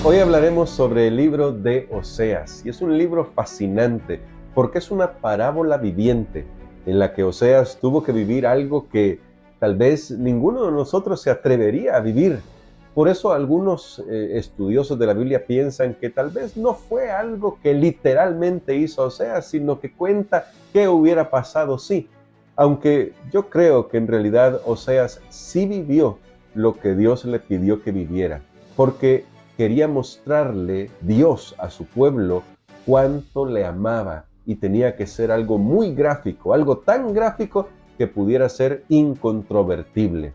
Hoy hablaremos sobre el libro de Oseas, y es un libro fascinante porque es una parábola viviente en la que Oseas tuvo que vivir algo que tal vez ninguno de nosotros se atrevería a vivir. Por eso algunos estudiosos de la Biblia piensan que tal vez no fue algo que literalmente hizo Oseas, sino que cuenta qué hubiera pasado si. Aunque yo creo que en realidad Oseas sí vivió lo que Dios le pidió que viviera, porque quería mostrarle Dios a su pueblo cuánto le amaba, y tenía que ser algo muy gráfico, algo tan gráfico que pudiera ser incontrovertible.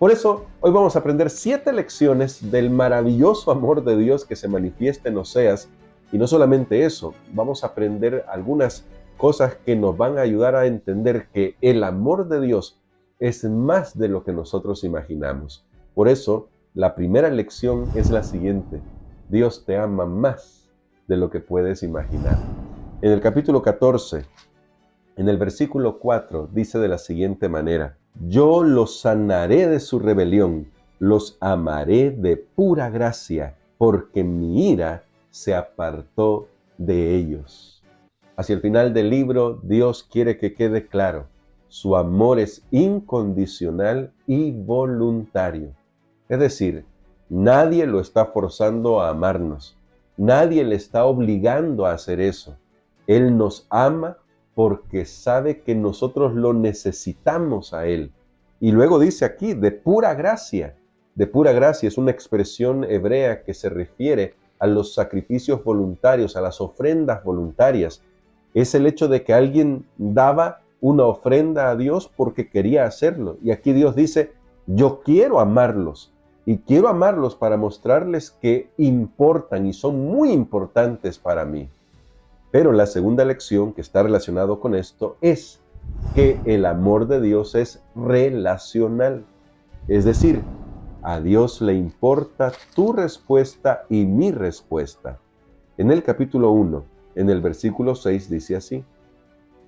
Por eso, hoy vamos a aprender 7 lecciones del maravilloso amor de Dios que se manifiesta en Oseas, y no solamente eso, vamos a aprender algunas cosas que nos van a ayudar a entender que el amor de Dios es más de lo que nosotros imaginamos. Por eso, la primera lección es la siguiente: Dios te ama más de lo que puedes imaginar. En el capítulo 14, en el versículo 4, dice de la siguiente manera: yo los sanaré de su rebelión, los amaré de pura gracia, porque mi ira se apartó de ellos. Hacia el final del libro, Dios quiere que quede claro: su amor es incondicional y voluntario. Es decir, nadie lo está forzando a amarnos. Nadie le está obligando a hacer eso. Él nos ama porque sabe que nosotros lo necesitamos a Él. Y luego dice aquí, de pura gracia. De pura gracia es una expresión hebrea que se refiere a los sacrificios voluntarios, a las ofrendas voluntarias. Es el hecho de que alguien daba una ofrenda a Dios porque quería hacerlo. Y aquí Dios dice, yo quiero amarlos. Y quiero amarlos para mostrarles que importan y son muy importantes para mí. Pero la segunda lección que está relacionado con esto es que el amor de Dios es relacional. Es decir, a Dios le importa tu respuesta y mi respuesta. En el capítulo 1, en el versículo 6 dice así: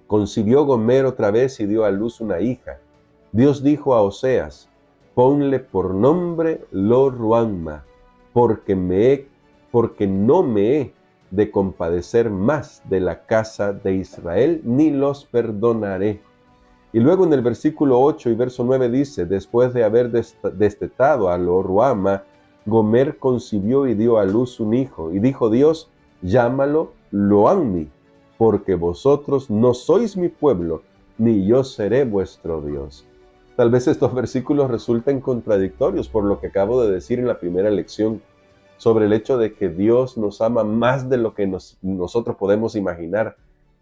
concibió Gomer otra vez y dio a luz una hija. Dios dijo a Oseas: ponle por nombre Lo-ruhamah, porque no me he de compadecer más de la casa de Israel, ni los perdonaré. Y luego en el versículo 8 y verso 9 dice: después de haber destetado a Lo-ruhamah, Gomer concibió y dio a luz un hijo. Y dijo Dios: llámalo Lo-ammi, porque vosotros no sois mi pueblo, ni yo seré vuestro Dios. Tal vez estos versículos resulten contradictorios por lo que acabo de decir en la primera lección, sobre el hecho de que Dios nos ama más de lo que nosotros podemos imaginar.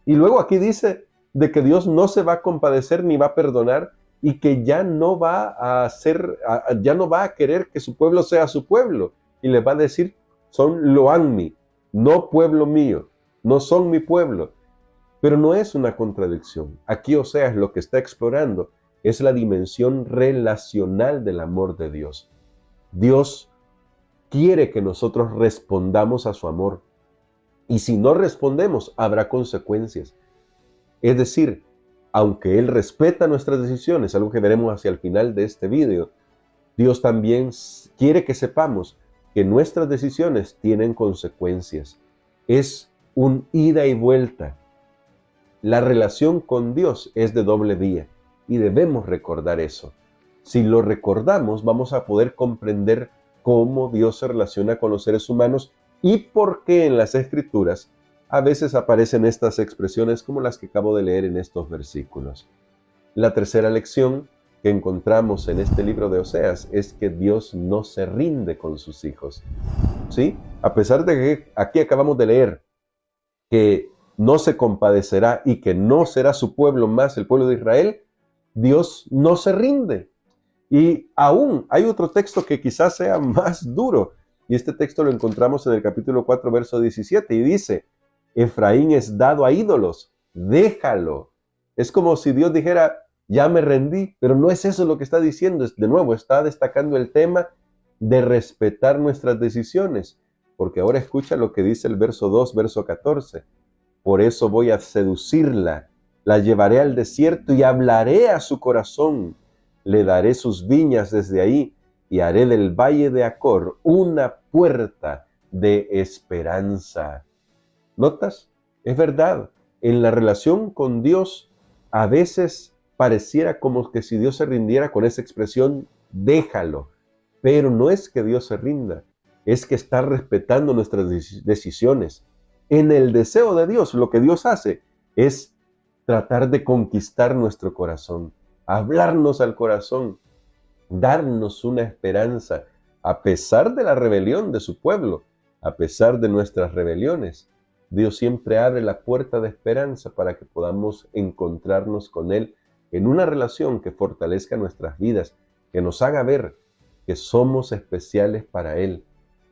Y luego aquí dice de que Dios no se va a compadecer ni va a perdonar, y que ya no va a querer que su pueblo sea su pueblo. Y les va a decir, son Lo-ammi, no pueblo mío, no son mi pueblo. Pero no es una contradicción. Aquí Oseas lo que está explorando es la dimensión relacional del amor de Dios. Dios quiere que nosotros respondamos a su amor. Y si no respondemos, habrá consecuencias. Es decir, aunque Él respeta nuestras decisiones, algo que veremos hacia el final de este video, Dios también quiere que sepamos que nuestras decisiones tienen consecuencias. Es un ida y vuelta. La relación con Dios es de doble vía. Y debemos recordar eso. Si lo recordamos, vamos a poder comprender cómo Dios se relaciona con los seres humanos y por qué en las Escrituras a veces aparecen estas expresiones como las que acabo de leer en estos versículos. La tercera lección que encontramos en este libro de Oseas es que Dios no se rinde con sus hijos. ¿Sí? A pesar de que aquí acabamos de leer que no se compadecerá y que no será su pueblo más el pueblo de Israel, Dios no se rinde. Y aún hay otro texto que quizás sea más duro, y este texto lo encontramos en el capítulo 4, verso 17, y dice: Efraín es dado a ídolos, déjalo. Es como si Dios dijera, ya me rendí, pero no es eso lo que está diciendo. De nuevo, está destacando el tema de respetar nuestras decisiones, porque ahora escucha lo que dice el verso 2, verso 14. Por eso voy a seducirla, la llevaré al desierto y hablaré a su corazón. Le daré sus viñas desde ahí y haré del valle de Acor una puerta de esperanza. ¿Notas? Es verdad, en la relación con Dios a veces pareciera como que si Dios se rindiera con esa expresión, déjalo. Pero no es que Dios se rinda, es que está respetando nuestras decisiones. En el deseo de Dios, lo que Dios hace es tratar de conquistar nuestro corazón, hablarnos al corazón, darnos una esperanza, a pesar de la rebelión de su pueblo, a pesar de nuestras rebeliones. Dios siempre abre la puerta de esperanza para que podamos encontrarnos con Él en una relación que fortalezca nuestras vidas, que nos haga ver que somos especiales para Él,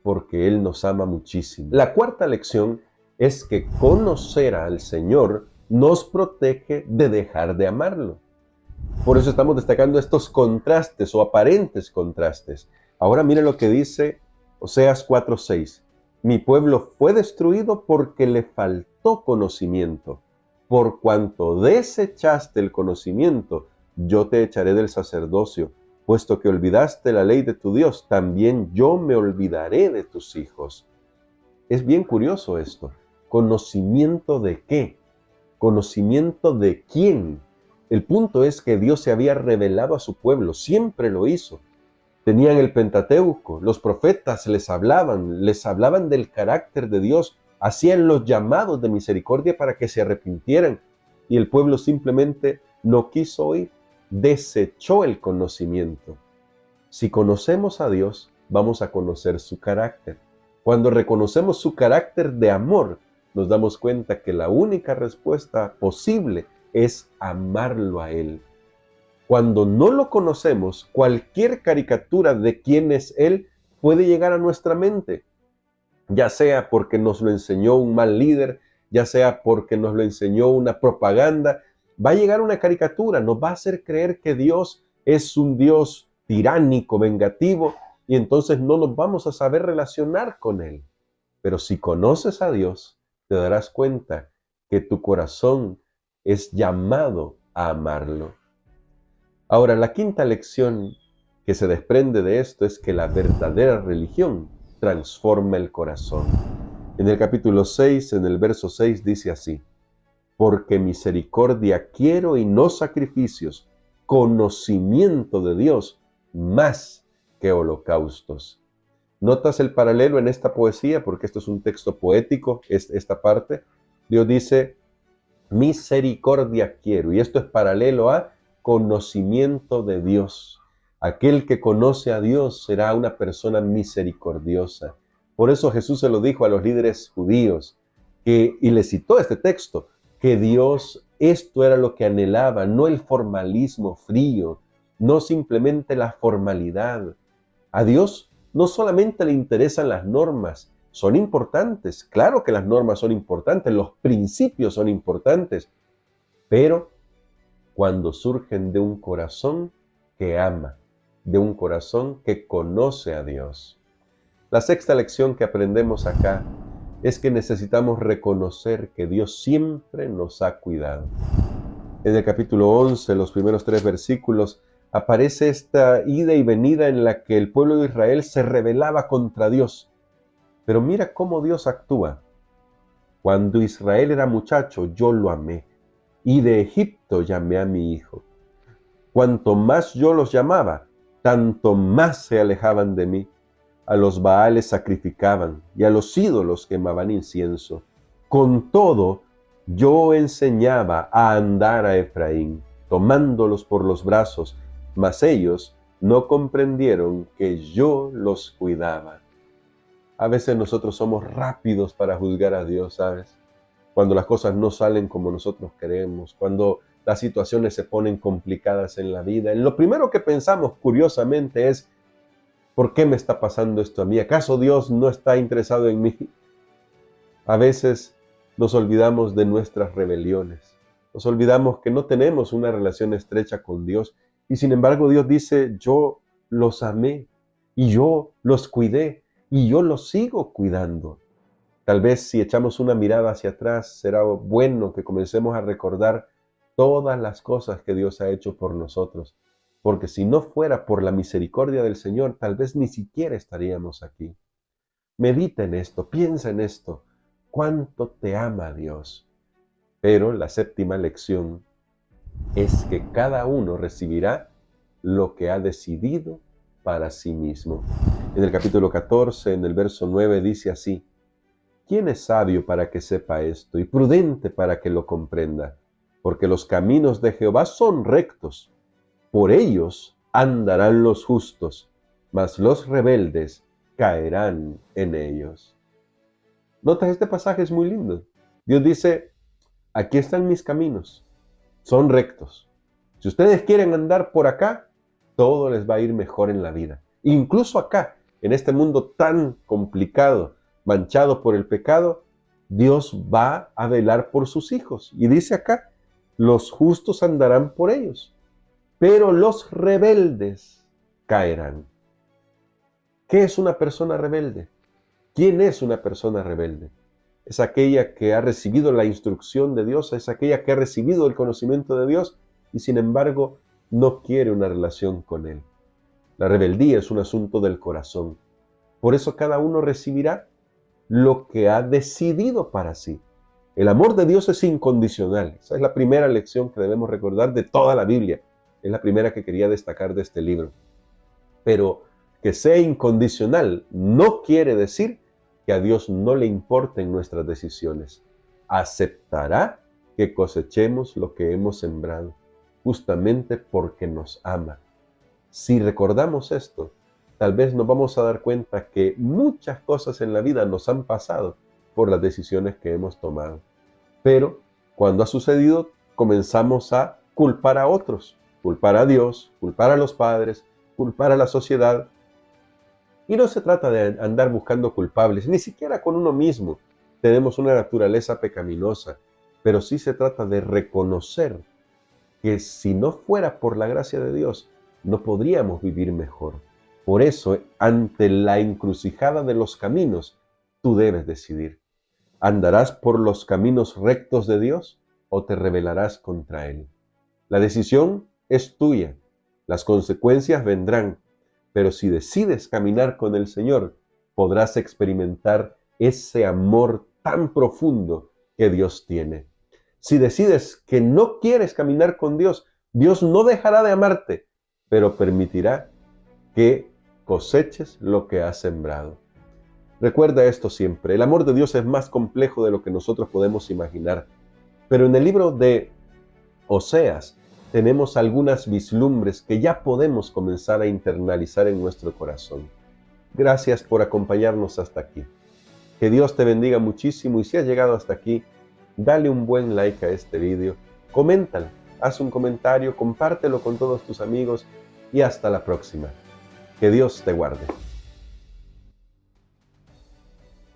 porque Él nos ama muchísimo. La cuarta lección es que conocer al Señor nos protege de dejar de amarlo. Por eso estamos destacando estos contrastes o aparentes contrastes. Ahora mire lo que dice Oseas 4:6. Mi pueblo fue destruido porque le faltó conocimiento. Por cuanto desechaste el conocimiento, yo te echaré del sacerdocio. Puesto que olvidaste la ley de tu Dios, también yo me olvidaré de tus hijos. Es bien curioso esto. ¿Conocimiento de qué? ¿Conocimiento de quién? El punto es que Dios se había revelado a su pueblo, siempre lo hizo. Tenían el Pentateuco, los profetas les hablaban del carácter de Dios, hacían los llamados de misericordia para que se arrepintieran, y el pueblo simplemente no quiso oír, desechó el conocimiento. Si conocemos a Dios, vamos a conocer su carácter. Cuando reconocemos su carácter de amor, nos damos cuenta que la única respuesta posible es amarlo a Él. Cuando no lo conocemos, cualquier caricatura de quién es Él puede llegar a nuestra mente, ya sea porque nos lo enseñó un mal líder, ya sea porque nos lo enseñó una propaganda. Va a llegar una caricatura, nos va a hacer creer que Dios es un Dios tiránico, vengativo, y entonces no nos vamos a saber relacionar con Él. Pero si conoces a Dios, te darás cuenta que tu corazón es llamado a amarlo. Ahora, la quinta lección que se desprende de esto es que la verdadera religión transforma el corazón. En el capítulo 6, en el verso 6, dice así: porque misericordia quiero y no sacrificios, conocimiento de Dios más que holocaustos. ¿Notas el paralelo en esta poesía? Porque esto es un texto poético, esta parte. Dios dice, misericordia quiero, y esto es paralelo a conocimiento de Dios. Aquel que conoce a Dios será una persona misericordiosa. Por eso Jesús se lo dijo a los líderes judíos, y le citó este texto, que Dios, esto era lo que anhelaba, no el formalismo frío, no simplemente la formalidad. A Dios no solamente le interesan las normas, son importantes, claro que las normas son importantes, los principios son importantes, pero cuando surgen de un corazón que ama, de un corazón que conoce a Dios. La sexta lección que aprendemos acá es que necesitamos reconocer que Dios siempre nos ha cuidado. En el capítulo 11, los primeros 3 versículos, aparece esta ida y venida en la que el pueblo de Israel se rebelaba contra Dios. Pero mira cómo Dios actúa. Cuando Israel era muchacho, yo lo amé, y de Egipto llamé a mi hijo. Cuanto más yo los llamaba, tanto más se alejaban de mí. A los Baales sacrificaban, y a los ídolos quemaban incienso. Con todo, yo enseñaba a andar a Efraín, tomándolos por los brazos, mas ellos no comprendieron que yo los cuidaba. A veces nosotros somos rápidos para juzgar a Dios, ¿sabes? Cuando las cosas no salen como nosotros queremos, cuando las situaciones se ponen complicadas en la vida, lo primero que pensamos, curiosamente, es ¿por qué me está pasando esto a mí? ¿Acaso Dios no está interesado en mí? A veces nos olvidamos de nuestras rebeliones, nos olvidamos que no tenemos una relación estrecha con Dios, y sin embargo Dios dice, yo los amé, y yo los cuidé, y yo los sigo cuidando. Tal vez si echamos una mirada hacia atrás, será bueno que comencemos a recordar todas las cosas que Dios ha hecho por nosotros, porque si no fuera por la misericordia del Señor, tal vez ni siquiera estaríamos aquí. Medita en esto, piensa en esto. ¿Cuánto te ama Dios? Pero la séptima lección es que cada uno recibirá lo que ha decidido para sí mismo. En el capítulo 14, en el verso 9, dice así: ¿Quién es sabio para que sepa esto y prudente para que lo comprenda? Porque los caminos de Jehová son rectos, por ellos andarán los justos, mas los rebeldes caerán en ellos. ¿Notas? Este pasaje es muy lindo. Dios dice: aquí están mis caminos, son rectos. Si ustedes quieren andar por acá, todo les va a ir mejor en la vida. Incluso acá, en este mundo tan complicado, manchado por el pecado, Dios va a velar por sus hijos. Y dice acá: los justos andarán por ellos, pero los rebeldes caerán. ¿Qué es una persona rebelde? ¿Quién es una persona rebelde? Es aquella que ha recibido la instrucción de Dios, es aquella que ha recibido el conocimiento de Dios y sin embargo no quiere una relación con Él. La rebeldía es un asunto del corazón. Por eso cada uno recibirá lo que ha decidido para sí. El amor de Dios es incondicional. Esa es la primera lección que debemos recordar de toda la Biblia. Es la primera que quería destacar de este libro. Pero que sea incondicional no quiere decir que a Dios no le importen nuestras decisiones. Aceptará que cosechemos lo que hemos sembrado, justamente porque nos ama. Si recordamos esto, tal vez nos vamos a dar cuenta que muchas cosas en la vida nos han pasado por las decisiones que hemos tomado. Pero cuando ha sucedido, comenzamos a culpar a otros, culpar a Dios, culpar a los padres, culpar a la sociedad. Y no se trata de andar buscando culpables, ni siquiera con uno mismo. Tenemos una naturaleza pecaminosa, pero sí se trata de reconocer que si no fuera por la gracia de Dios, no podríamos vivir mejor. Por eso, ante la encrucijada de los caminos, tú debes decidir. ¿Andarás por los caminos rectos de Dios o te rebelarás contra Él? La decisión es tuya, las consecuencias vendrán. Pero si decides caminar con el Señor, podrás experimentar ese amor tan profundo que Dios tiene. Si decides que no quieres caminar con Dios, Dios no dejará de amarte, pero permitirá que coseches lo que has sembrado. Recuerda esto siempre: el amor de Dios es más complejo de lo que nosotros podemos imaginar. Pero en el libro de Oseas tenemos algunas vislumbres que ya podemos comenzar a internalizar en nuestro corazón. Gracias por acompañarnos hasta aquí. Que Dios te bendiga muchísimo y si has llegado hasta aquí, dale un buen like a este video, coméntalo, haz un comentario, compártelo con todos tus amigos y hasta la próxima. Que Dios te guarde.